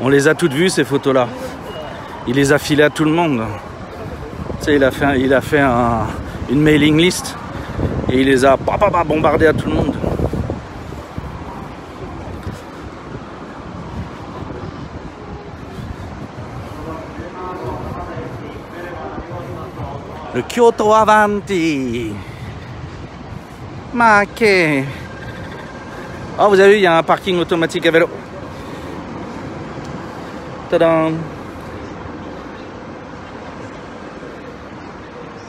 On les a toutes vues ces photos-là. Il les a filées à tout le monde. Tu sais, il a fait une mailing list et il les a bombardées à tout le monde. Le Kyoto Avanti. Ma che... Oh, vous avez vu, il y a un parking automatique à vélo. Tadam.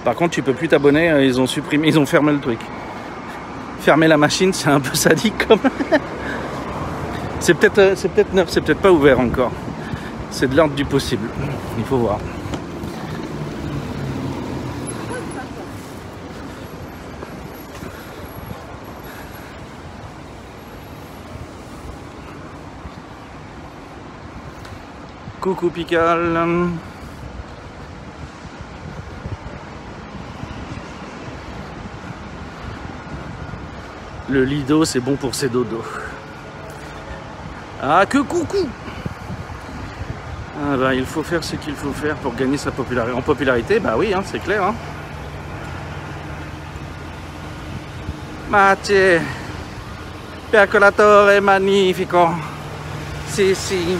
Par contre, tu peux plus t'abonner, ils ont supprimé, ils ont fermé le truc. Fermer la machine, c'est un peu sadique comme. C'est peut-être neuf, c'est peut-être pas ouvert encore. C'est de l'ordre du possible. Il faut voir. Coucou Pical. Le Lido, c'est bon pour ses dodos. Ah, que coucou! Ah bah, il faut faire ce qu'il faut faire pour gagner sa popularité. En popularité, bah oui, hein, c'est clair. Hein. Mathieu, percolatore magnifico. Si, si.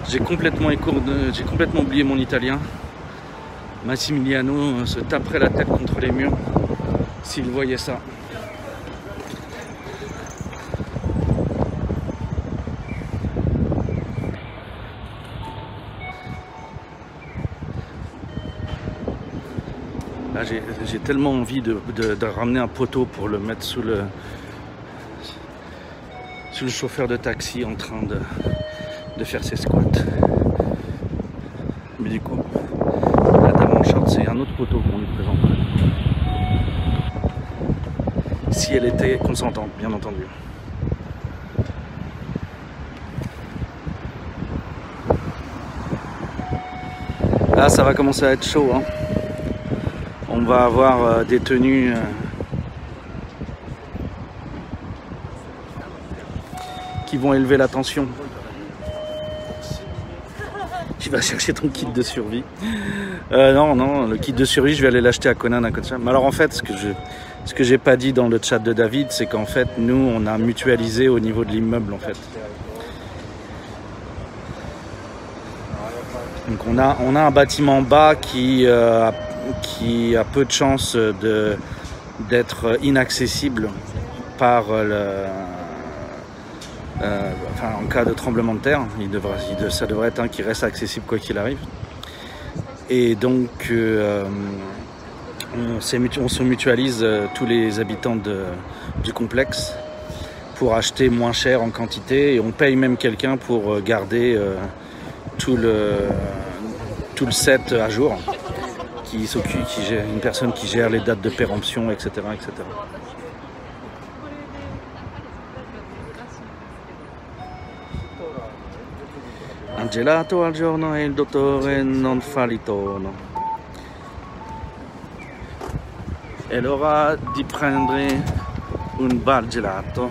J'ai complètement oublié mon italien. Massimiliano se taperait la tête contre les murs s'il voyait ça. Là, j'ai tellement envie de ramener un poteau pour le mettre sous le chauffeur de taxi en train de faire ses squats. Mais du coup, la dame en short, c'est un autre poteau qu'on lui présente. Si elle était consentante, bien entendu. Là, ça va commencer à être chaud. Hein. On va avoir des tenues... qui vont élever la tension. Tu vas chercher ton kit de survie. Non, le kit de survie, je vais aller l'acheter à Conan à côté de ça. Mais alors en fait, ce que j'ai pas dit dans le chat de David, c'est qu'en fait, nous, on a mutualisé au niveau de l'immeuble, en fait. Donc on a un bâtiment bas qui a peu de chances d'être inaccessible par enfin, en cas de tremblement de terre, ça devrait être un qui reste accessible quoi qu'il arrive. Et donc, on se mutualise tous les habitants du complexe pour acheter moins cher en quantité. Et on paye même quelqu'un pour garder tout le set à jour, une personne qui gère les dates de péremption, etc. etc. Un gelato al giorno e il dottore non fa li tono. E l'ora di prendere un bel gelato.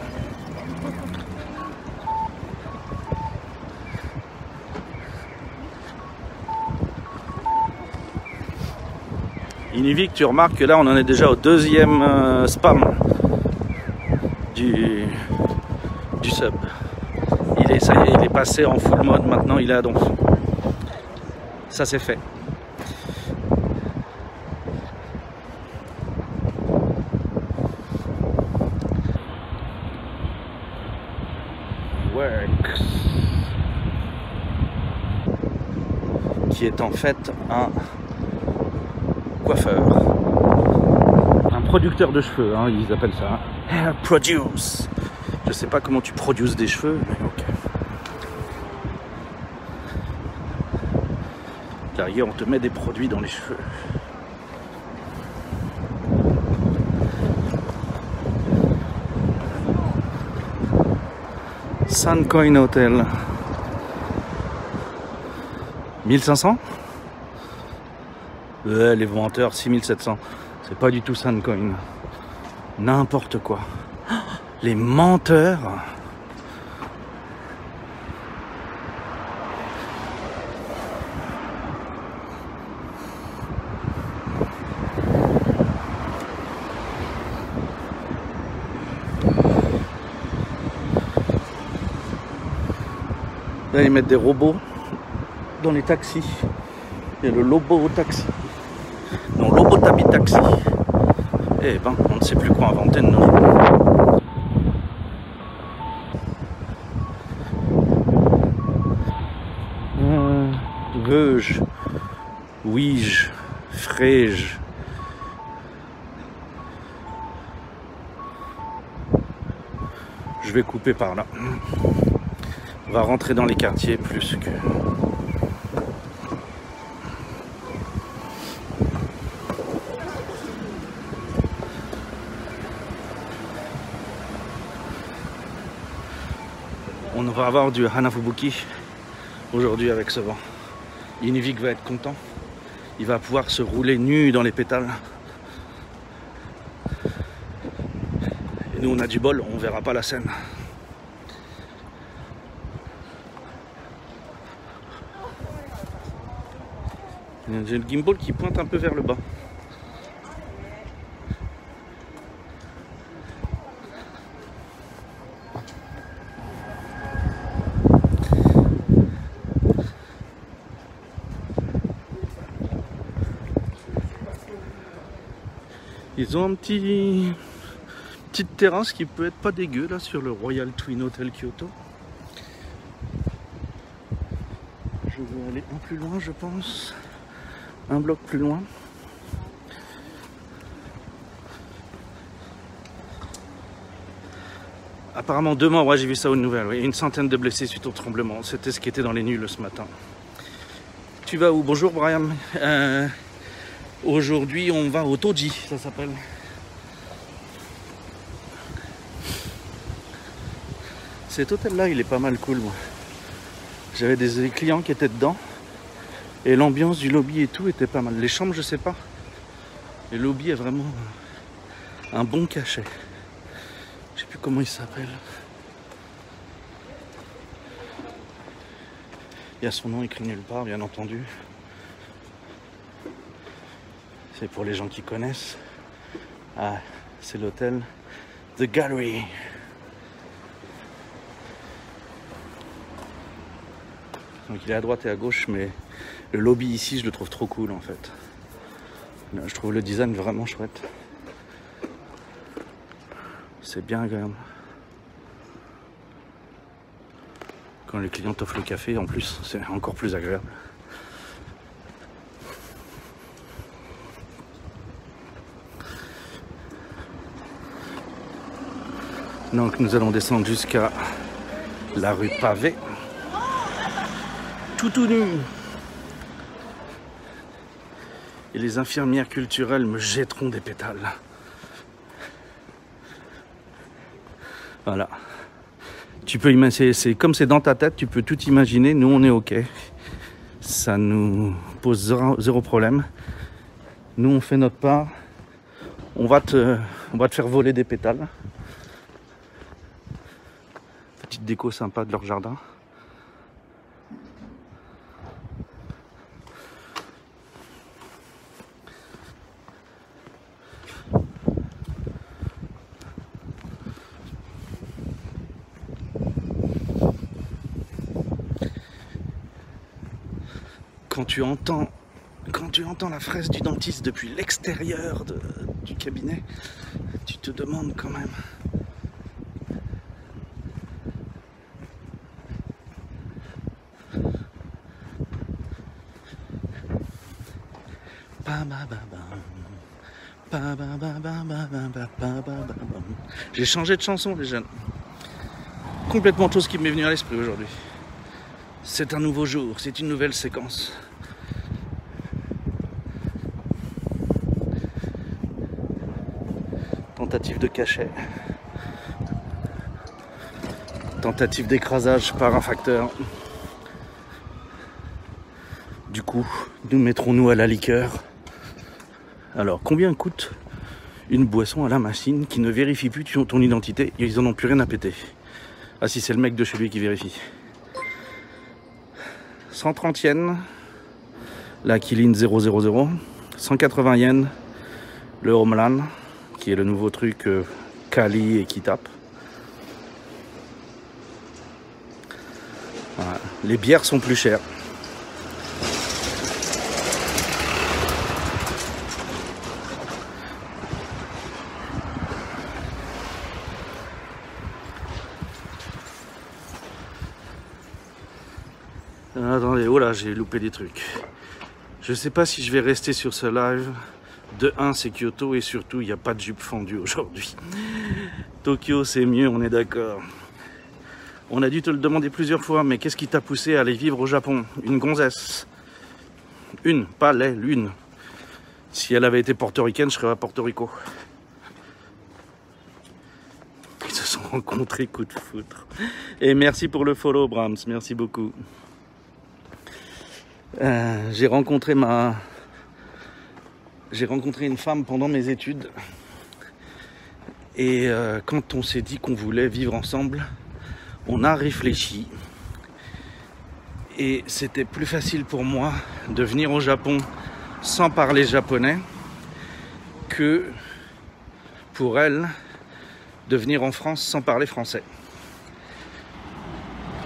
Inuvik, tu remarques que là on en est déjà au deuxième spam du sub. Ça y est, il est passé en full mode, maintenant il est à donf. Ça c'est fait. Works. Qui est en fait un coiffeur. Un producteur de cheveux, hein, ils appellent ça. Hair produce. Je sais pas comment tu produces des cheveux, mais ok. Derrière, on te met des produits dans les cheveux. Suncoin Hotel. 1500? Les vendeurs 6700. C'est pas du tout Suncoin. N'importe quoi. Les menteurs. Là, ils mettent des robots dans les taxis. Il y a le Lobo taxi. Non, Lobo Tabi taxi. Eh ben, on ne sait plus quoi inventer de nos jours. Veuge, Ouige, Frége. Je vais couper par là. On va rentrer dans les quartiers plus que... On va avoir du Hanafubuki aujourd'hui avec ce vent. Inuvik va être content. Il va pouvoir se rouler nu dans les pétales. Et nous on a du bol, on verra pas la scène. J'ai le gimbal qui pointe un peu vers le bas. Ils ont petite terrasse qui peut être pas dégueu là sur le Royal Twin Hotel Kyoto. Je vais aller un plus loin, je pense. Un bloc plus loin. Apparemment 2 morts, ouais, j'ai vu ça aux nouvelles, oui. Une centaine de blessés suite au tremblement. C'était ce qui était dans les nuls ce matin. Tu vas où? Bonjour Brian. Aujourd'hui on va au Toji, ça s'appelle. Cet hôtel là il est pas mal cool moi. J'avais des clients qui étaient dedans. Et l'ambiance du lobby et tout était pas mal. Les chambres je sais pas. Le lobby est vraiment un bon cachet. Je sais plus comment il s'appelle. Il y a son nom écrit nulle part bien entendu. C'est pour les gens qui connaissent. Ah, c'est l'hôtel The Gallery. Donc il est à droite et à gauche, mais le lobby ici, je le trouve trop cool en fait. Là, je trouve le design vraiment chouette. C'est bien agréable. Quand les clients t'offrent le café, en plus, c'est encore plus agréable. Donc nous allons descendre jusqu'à la rue pavée. Tout nu. Et les infirmières culturelles me jetteront des pétales. Voilà. Tu peux imaginer, c'est comme c'est dans ta tête, tu peux tout imaginer. Nous on est ok. Ça nous pose zéro problème. Nous on fait notre part. On va te faire voler des pétales. Petite déco sympa de leur jardin. Quand tu entends la fraise du dentiste depuis l'extérieur du cabinet, tu te demandes quand même. J'ai changé de chanson les jeunes. Complètement autre chose qui m'est venu à l'esprit aujourd'hui. C'est un nouveau jour, c'est une nouvelle séquence. Tentative de cachet. Tentative d'écrasage par un facteur. Du coup, nous mettrons-nous à la liqueur. Alors, combien coûte une boisson à la machine qui ne vérifie plus ton identité. Ils en ont plus rien à péter. Ah si, c'est le mec de chez lui qui vérifie. 130 yens, la Kirin 000. 180 yens, le Homeland, qui est le nouveau truc Kali et qui tape. Voilà. Les bières sont plus chères. Attendez, oh là, j'ai loupé des trucs. Je sais pas si je vais rester sur ce live. De 1, c'est Kyoto et surtout, il n'y a pas de jupe fendue aujourd'hui. Tokyo, c'est mieux, on est d'accord. On a dû te le demander plusieurs fois, mais qu'est-ce qui t'a poussé à aller vivre au Japon? Une gonzesse. Une, pas l'une. Si elle avait été portoricaine, je serais à Porto Rico. Ils se sont rencontrés coup de foudre. Et merci pour le follow, Brahms, merci beaucoup. J'ai rencontré une femme pendant mes études et quand on s'est dit qu'on voulait vivre ensemble, on a réfléchi et c'était plus facile pour moi de venir au Japon sans parler japonais que pour elle de venir en France sans parler français,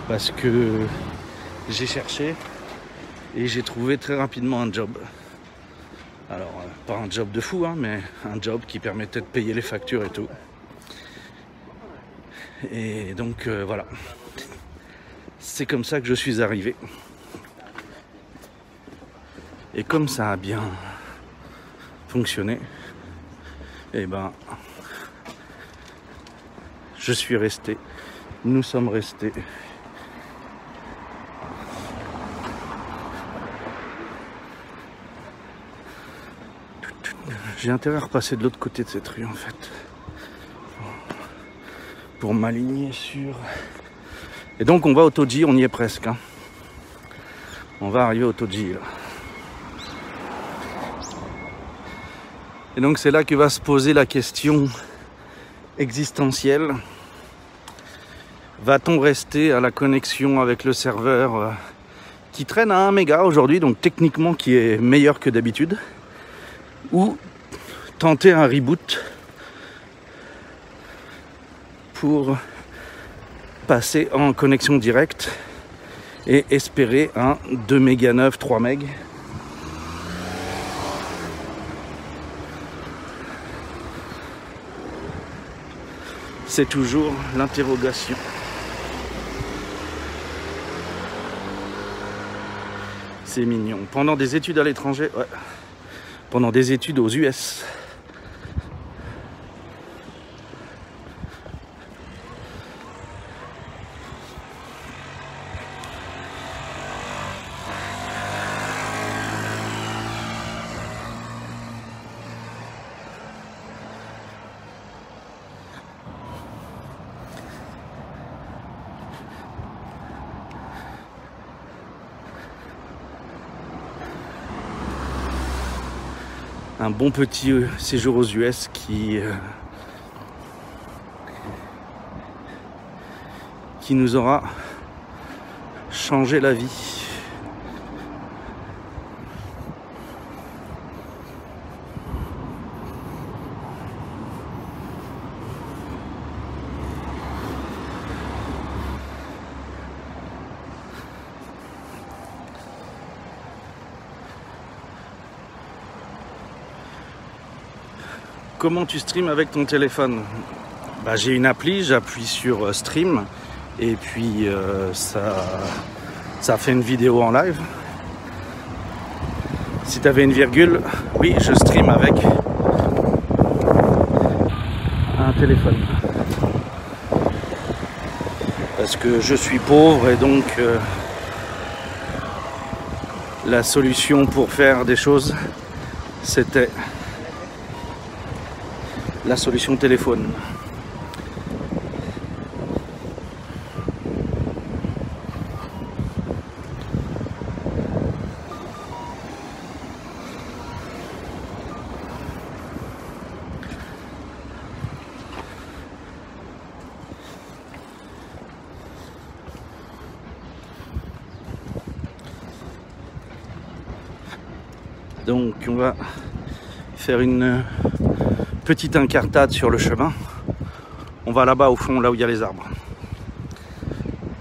parce que j'ai cherché et j'ai trouvé très rapidement un job. Alors, pas un job de fou, hein, mais un job qui permettait de payer les factures et tout. Et donc, voilà. C'est comme ça que je suis arrivé. Et comme ça a bien fonctionné, eh ben, je suis resté. Nous sommes restés. J'ai intérêt à repasser de l'autre côté de cette rue en fait, pour m'aligner sur... Et donc on va au Toji, on y est presque. Hein. On va arriver au Toji là. Et donc c'est là que va se poser la question existentielle. Va-t-on rester à la connexion avec le serveur qui traîne à 1 méga aujourd'hui, donc techniquement qui est meilleur que d'habitude, ou tenter un reboot pour passer en connexion directe et espérer un 2 méga 9, 3 MB. C'est toujours l'interrogation. C'est mignon. Pendant des études à l'étranger, ouais. Pendant des études aux US. Un bon petit séjour aux US qui nous aura changé la vie. Comment tu streams avec ton téléphone? Bah, j'ai une appli, j'appuie sur stream et puis ça fait une vidéo en live. Si tu avais une virgule, oui, je stream avec un téléphone. Parce que je suis pauvre et donc la solution pour faire des choses, c'était la solution téléphone. Donc on va faire une petite incartade sur le chemin. On va là-bas au fond, là où il y a les arbres.